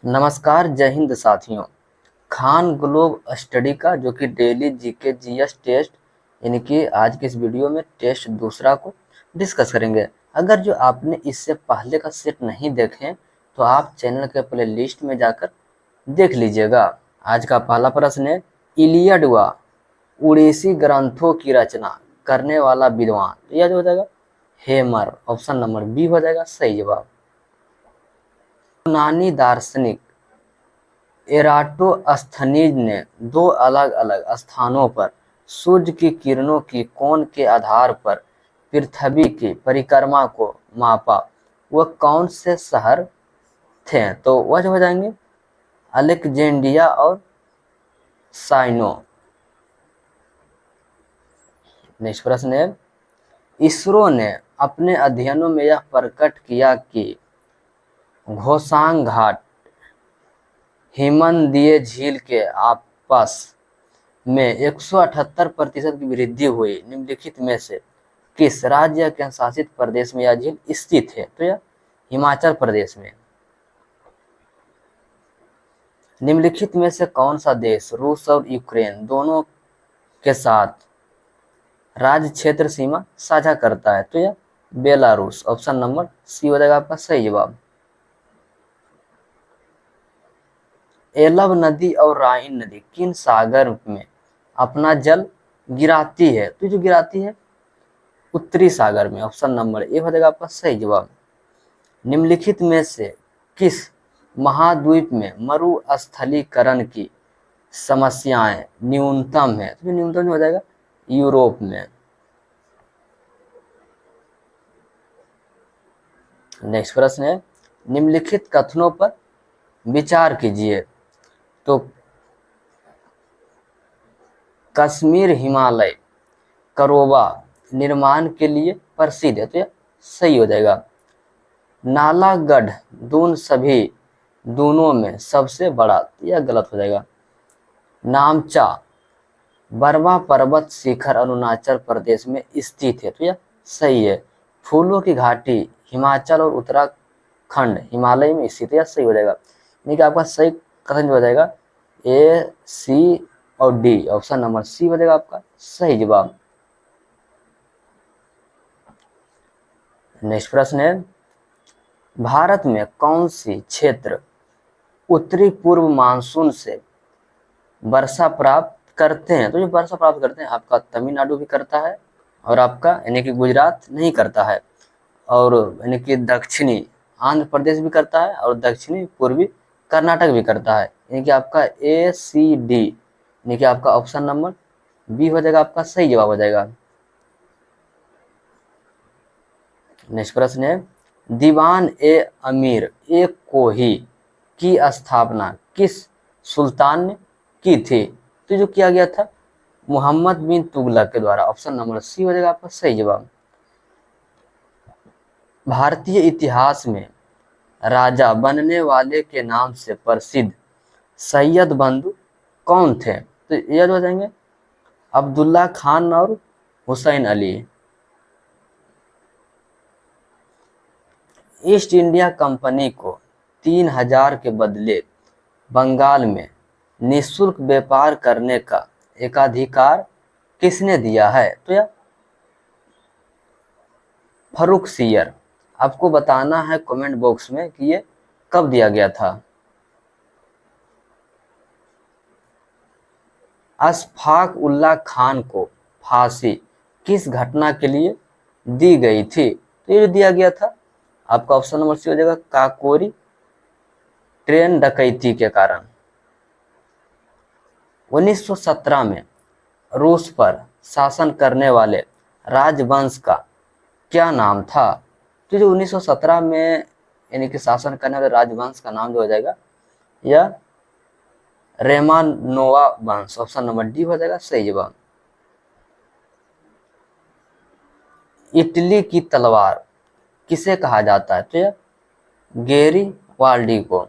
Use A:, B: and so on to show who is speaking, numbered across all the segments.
A: नमस्कार, जय हिंद साथियों। खान ग्लोब स्टडी का जो कि डेली जीके जीएस टेस्ट यानी कि आज के इस वीडियो में टेस्ट दूसरा को डिस्कस करेंगे। अगर जो आपने इससे पहले का सेट नहीं देखे तो आप चैनल के प्ले लिस्ट में जाकर देख लीजिएगा। आज का पहला प्रश्न है, इलियड व उड़ीसी ग्रंथों की रचना करने वाला विद्वान। तो यह जो हो जाएगा हेमर, ऑप्शन नंबर बी हो जाएगा सही जवाब। यूनानी दार्शनिक एराटोस्थनीज ने दो अलग-अलग स्थानों पर सूर्य की किरणों की कोण के आधार पर पृथ्वी की परिक्रमा को मापा। वह कौन से शहर थे? तो वह जो हो जाएंगे अलेक्जेंड्रिया और साइनो। नेक्स्ट प्रश्न है, इसरो ने अपने अध्ययनों में यह प्रकट किया कि घोसांग घाट हिमनदीय झील के आपस में 178% की वृद्धि हुई। निम्नलिखित में से किस राज्य के शासित प्रदेश में यह झील स्थित है? तो यह हिमाचल प्रदेश में। निम्नलिखित में से कौन सा देश रूस और यूक्रेन दोनों के साथ राज्य क्षेत्र सीमा साझा करता है? तो यह बेलारूस, ऑप्शन नंबर सी हो जाएगा आपका सही जवाब। एलब नदी और राइन नदी किन सागर में अपना जल गिराती है? तो जो गिराती है उत्तरी सागर में, ऑप्शन नंबर ए हो जाएगा आपका सही जवाब। निम्नलिखित में से किस महाद्वीप में मरुस्थलीकरण की समस्याएं न्यूनतम है? तो न्यूनतम हो जाएगा यूरोप में। नेक्स्ट प्रश्न है, निम्नलिखित कथनों पर विचार कीजिए। तो कश्मीर हिमालय करोबा निर्माण के लिए प्रसिद्ध है, तो यह सही हो जाएगा। नालागढ़ दून सभी दूनों में सबसे बड़ा, यह गलत हो जाएगा। नामचा बर्मा पर्वत शिखर अरुणाचल प्रदेश में स्थित है, तो यह सही है। फूलों की घाटी हिमाचल और उत्तराखंड हिमालय में स्थित है, यह सही हो जाएगा। यानी कि आपका सही कथन जो हो जाएगा ए, सी और डी, ऑप्शन नंबर सी हो जाएगा आपका सही जवाब। नेक्स्ट प्रश्न है, भारत में कौन सी क्षेत्र उत्तरी पूर्व मानसून से वर्षा प्राप्त करते हैं? तो जो वर्षा प्राप्त करते हैं आपका तमिलनाडु भी करता है और आपका यानी कि गुजरात नहीं करता है, और यानी कि दक्षिणी आंध्र प्रदेश भी करता है और दक्षिणी पूर्वी कर्नाटक भी करता है। यानी कि आपका ए, सी, डी यानी कि आपका ऑप्शन नंबर बी हो जाएगा आपका सही जवाब हो जाएगा। नेक्स्ट प्रश्न है, दीवान ए अमीर ए कोही की स्थापना किस सुल्तान ने की थी? तो जो किया गया था मोहम्मद बिन तुगलक के द्वारा, ऑप्शन नंबर सी हो जाएगा आपका सही जवाब। भारतीय इतिहास में राजा बनने वाले के नाम से प्रसिद्ध सैयद बंधु कौन थे? तो ये हो जाएंगे अब्दुल्ला खान और Hussain Ali. East India company को 3000 के बदले बंगाल में निःशुल्क व्यापार करने का एकाधिकार किसने दिया है? तो यह फर्रुखसियर। आपको बताना है कमेंट बॉक्स में कि ये कब दिया गया था। अशफाक उल्लाह खान को फांसी किस घटना के लिए दी गई थी? तो ये दिया गया था आपका ऑप्शन नंबर सी हो जाएगा काकोरी ट्रेन डकैती के कारण। 1917 में रूस पर शासन करने वाले राजवंश का क्या नाम था? तो जो 1917 में यानी कि शासन करने वाले राजवंश का नाम जो हो जाएगा यह रोमानोवा वंश, ऑप्शन नंबर डी हो जाएगा सही जवाब। इटली की तलवार किसे कहा जाता है? तो यह गैरिबाल्डी को।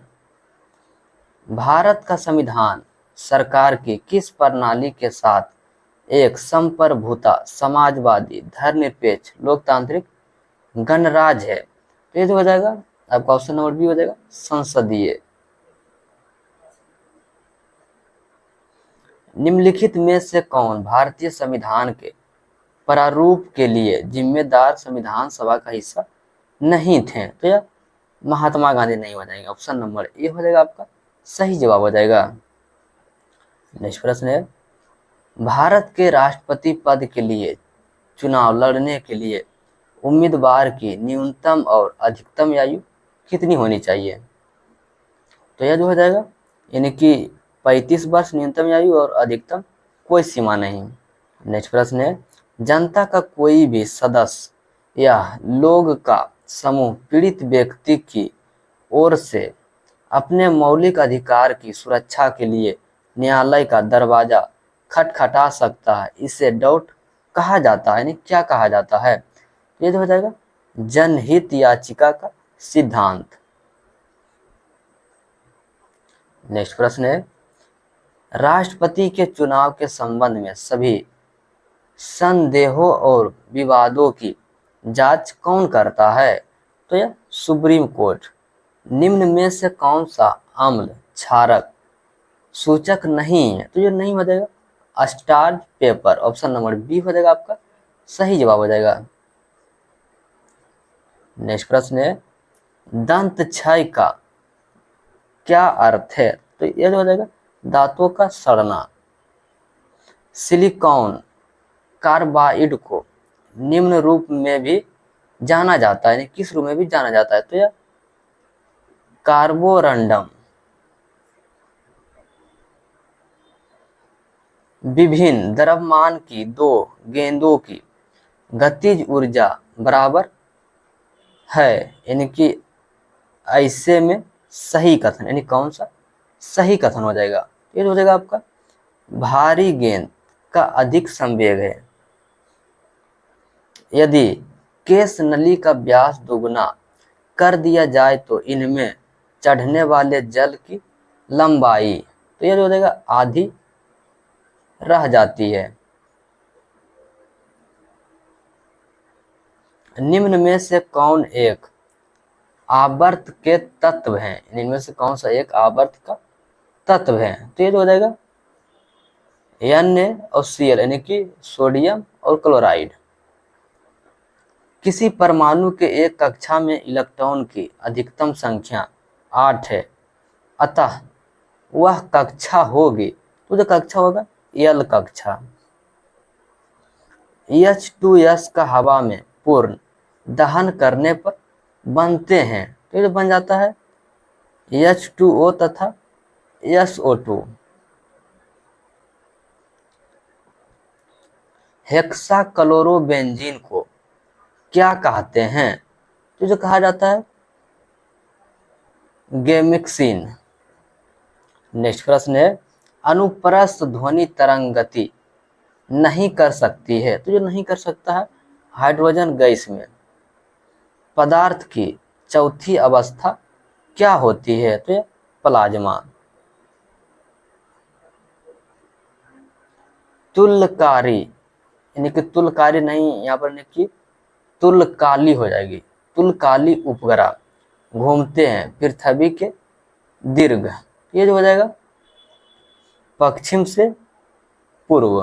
A: भारत का संविधान सरकार की किस प्रणाली के साथ एक संप्रभुता समाजवादी धर्मनिरपेक्ष लोकतांत्रिक गणराज्य है? तो ये जो हो जाएगा आपका ऑप्शन नंबर बी हो जाएगा संसदीय। निम्नलिखित में से कौन भारतीय संविधान के प्रारूप के लिए जिम्मेदार संविधान सभा का हिस्सा नहीं थे? तो यह महात्मा गांधी नहीं हो जाएंगे। ऑप्शन नंबर ए हो जाएगा आपका सही जवाब हो जाएगा। नेक्स्ट प्रश्न है, भारत के राष्ट्रपति पद के लिए चुनाव लड़ने के लिए उम्मीदवार की न्यूनतम और अधिकतम आयु कितनी होनी चाहिए? तो यह जो हो जाएगा यानी कि 35 वर्ष न्यूनतम आयु और अधिकतम कोई सीमा नहीं। नेक्स्ट प्रश्न है, जनता का कोई भी सदस्य या लोग का समूह पीड़ित व्यक्ति की ओर से अपने मौलिक अधिकार की सुरक्षा के लिए न्यायालय का दरवाजा खटखटा सकता है। इसे डाउट कहा जाता है, यानी क्या कहा जाता है? ये जो हो जाएगा जनहित याचिका का सिद्धांत। नेक्स्ट प्रश्न है, राष्ट्रपति के चुनाव के संबंध में सभी संदेहों और विवादों की जांच कौन करता है? तो यह सुप्रीम कोर्ट। निम्न में से कौन सा अम्ल क्षारक सूचक नहीं है? तो ये नहीं हो जाएगा starch paper. Option number B हो जाएगा आपका सही जवाब हो जाएगा। नेक्स्ट प्रश्न है, दंत क्षय का क्या अर्थ है? तो यह जो हो जाएगा दांतों का सड़ना। सिलिकॉन कार्बाइड को निम्न रूप में भी जाना जाता है, किस रूप में भी जाना जाता है? तो यह कार्बोरंडम। विभिन्न द्रव्यमान की दो गेंदों की गतिज ऊर्जा बराबर है, यानी कि ऐसे में सही कथन, यानी कौन सा सही कथन हो जाएगा? ये हो जाएगा आपका भारी गेंद का अधिक संवेग है। यदि केश नली का व्यास दोगुना कर दिया जाए तो इनमें चढ़ने वाले जल की लंबाई, तो यह हो जाएगा आधी रह जाती है। निम्न में से कौन एक आवर्त के तत्व हैं? इनमें से कौन सा एक आवर्त का तत्व है? तो ये हो जाएगा Na और Cl, यानी कि सोडियम और क्लोराइड। किसी परमाणु के एक कक्षा में इलेक्ट्रॉन की अधिकतम संख्या 8 है, अतः वह कक्षा होगी, तो जो कक्षा होगा L कक्षा। H2S का हवा में पूर्ण दहन करने पर बनते हैं, तो ये बन जाता है H2O तथा SO2। हेक्साक्लोरोबेंजीन को क्या कहते हैं? तो जो कहा जाता है गेमिक्सिन। नेक्स्ट प्रश्न है, अनुप्रस्थ ध्वनि तरंग गति नहीं कर सकती है, तो जो नहीं कर सकता है हाइड्रोजन गैस में। पदार्थ की चौथी अवस्था क्या होती है? तो यह प्लाज्मा। तुल्यकारी, यानी कि तुल्यकारी नहीं, यहाँ पर कि तुल्यकाली हो जाएगी। तुल्यकाली उपग्रह घूमते हैं पृथ्वी के दीर्घ, ये जो हो जाएगा पश्चिम से पूर्व।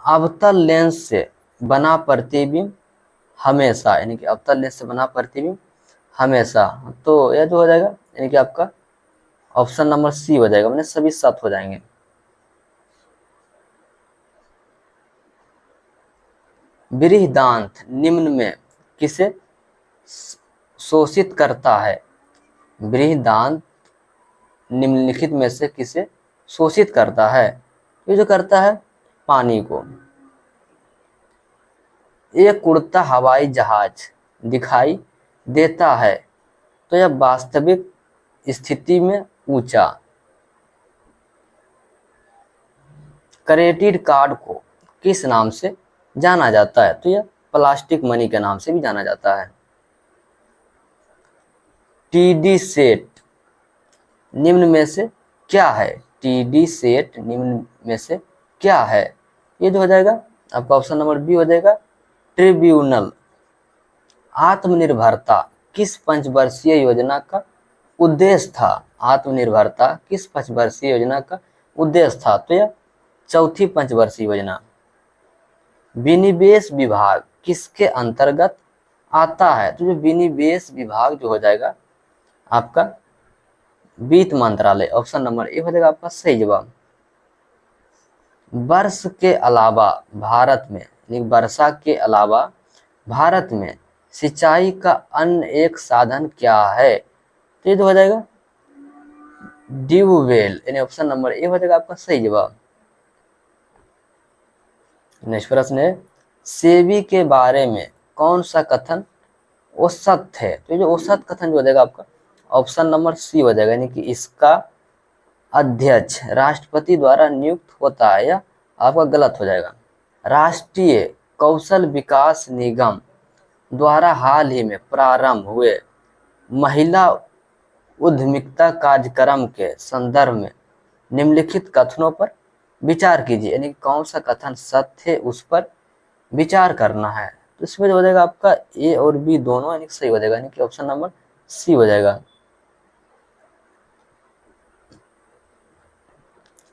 A: अवतल लेंस से बना प्रतिबिंब हमेशा, यानी कि अवतल लेंस से बना प्रतिबिंब हमेशा, तो यह जो हो जाएगा यानी कि आपका ऑप्शन नंबर सी हो जाएगा, मैंने सभी 7 हो जाएंगे। बृहदान्त्र निम्न में किसे शोषित करता है? बृहदान्त्र निम्नलिखित में से किसे शोषित करता है? ये जो करता है पानी को। एक उड़ता हवाई जहाज दिखाई देता है, तो यह वास्तविक स्थिति में ऊंचा। क्रेडिट कार्ड को किस नाम से जाना जाता है? तो यह प्लास्टिक मनी के नाम से भी जाना जाता है। टीडी सेट निम्न में से क्या है? टीडी सेट निम्न में से क्या है? ये जो हो जाएगा आपका ऑप्शन नंबर बी हो जाएगा ट्रिब्यूनल। आत्मनिर्भरता किस पंचवर्षीय योजना का उद्देश्य था? आत्मनिर्भरता किस पंचवर्षीय योजना का उद्देश्य था? तो यह चौथी पंचवर्षीय योजना। विनिवेश विभाग किसके अंतर्गत आता है? तो जो विनिवेश विभाग जो हो जाएगा आपका वित्त मंत्रालय, ऑप्शन नंबर ए हो जाएगा आपका सही जवाब। वर्ष के अलावा भारत में, वर्षा के अलावा भारत में सिंचाई का अन्य एक साधन क्या है? तो ये तो हो जाएगा ट्यूबवेल, यानी ऑप्शन नंबर ए हो जाएगा आपका सही जवाब। नेक्स्ट प्रश्न है, सेबी के बारे में कौन सा कथन औसत है? तो ये जो औसत कथन जो हो जाएगा आपका ऑप्शन नंबर सी हो जाएगा, यानी कि इसका अध्यक्ष राष्ट्रपति द्वारा नियुक्त होता है, या आपका गलत हो जाएगा। राष्ट्रीय कौशल विकास निगम द्वारा हाल ही में प्रारंभ हुए महिला उद्यमिता कार्यक्रम के संदर्भ में निम्नलिखित कथनों पर विचार कीजिए, यानी कौन सा कथन सत्य है उस पर विचार करना है। तो इसमें जो हो जाएगा आपका ए और बी दोनों यानी सही हो जाएगा, यानी कि ऑप्शन नंबर सी हो जाएगा।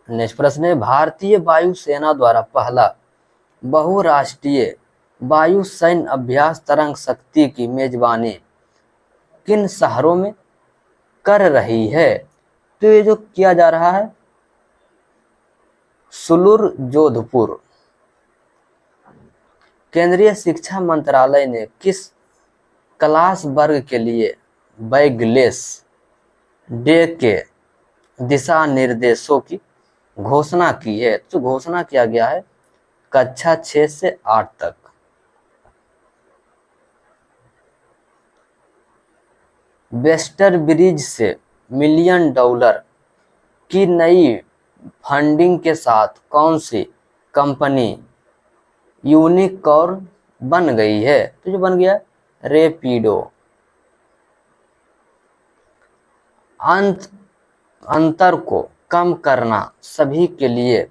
A: नेक्स्ट प्रश्न है, भारतीय वायुसेना द्वारा पहला बहुराष्ट्रीय वायु सैन्य अभ्यास तरंग शक्ति की मेजबानी किन शहरों में कर रही है? तो ये जो किया जा रहा है सुलूर जोधपुर। केंद्रीय शिक्षा मंत्रालय ने किस क्लास वर्ग के लिए बैगलेस डे के दिशा निर्देशों की घोषणा की है? तो घोषणा किया गया है कक्षा 6 से 8 तक। वेस्टर ब्रिज से $1 मिलियन की नई फंडिंग के साथ कौन सी कंपनी यूनिकॉर्न बन गई है? तो जो बन गया रेपिडो। अंतर को कम करना सभी के लिए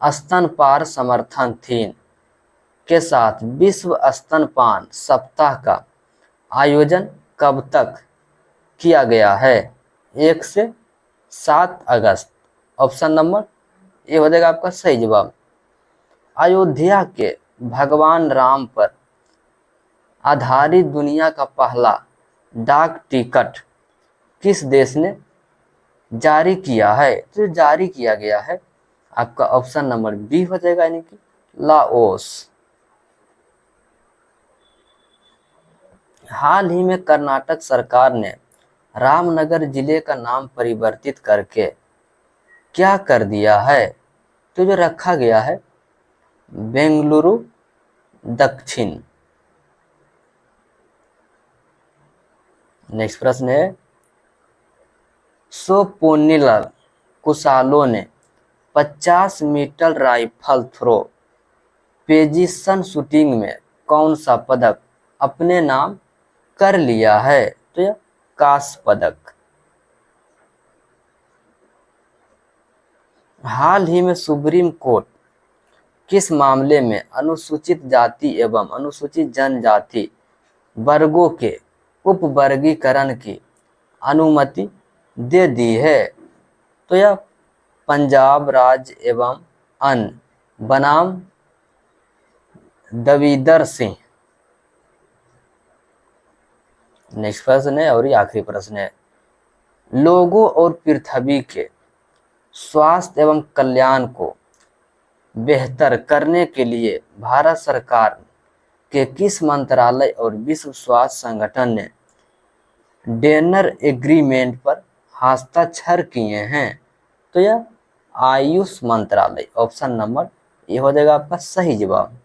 A: स्तनपान समर्थन थीम के साथ विश्व स्तनपान सप्ताह का आयोजन कब तक किया गया है? 1 से 7 अगस्त। ऑप्शन नंबर ए हो जाएगा आपका सही जवाब। अयोध्या के भगवान राम पर आधारित दुनिया का पहला डाक टिकट किस देश ने जारी किया है? तो जारी किया गया है आपका ऑप्शन नंबर बी हो जाएगा, यानी कि लाओस। हाल ही में कर्नाटक सरकार ने रामनगर जिले का नाम परिवर्तित करके क्या कर दिया है? तो जो रखा गया है बेंगलुरु दक्षिण। नेक्स्ट प्रश्न है, सोपोनिलाल कुसालो ने 50 metre rifle three position shooting में कौन सा पदक अपने नाम कर लिया है? तो यह कांस्य पदक। हाल ही में सुप्रीम कोर्ट किस मामले में अनुसूचित जाति एवं अनुसूचित जनजाति वर्गों के उपवर्गीकरण की अनुमति दे दी है? तो यह पंजाब राज्य एवं अन्य बनाम दविंदर सिंह। नेक्स्ट प्रश्न है और ये आखिरी प्रश्न है, लोगों और पृथ्वी के स्वास्थ्य एवं कल्याण को बेहतर करने के लिए भारत सरकार के किस मंत्रालय और विश्व स्वास्थ्य संगठन ने डेनर एग्रीमेंट पर हस्ताक्षर किए हैं? तो यह आयुष मंत्रालय। ऑप्शन नंबर ए हो जाएगा आपका सही जवाब।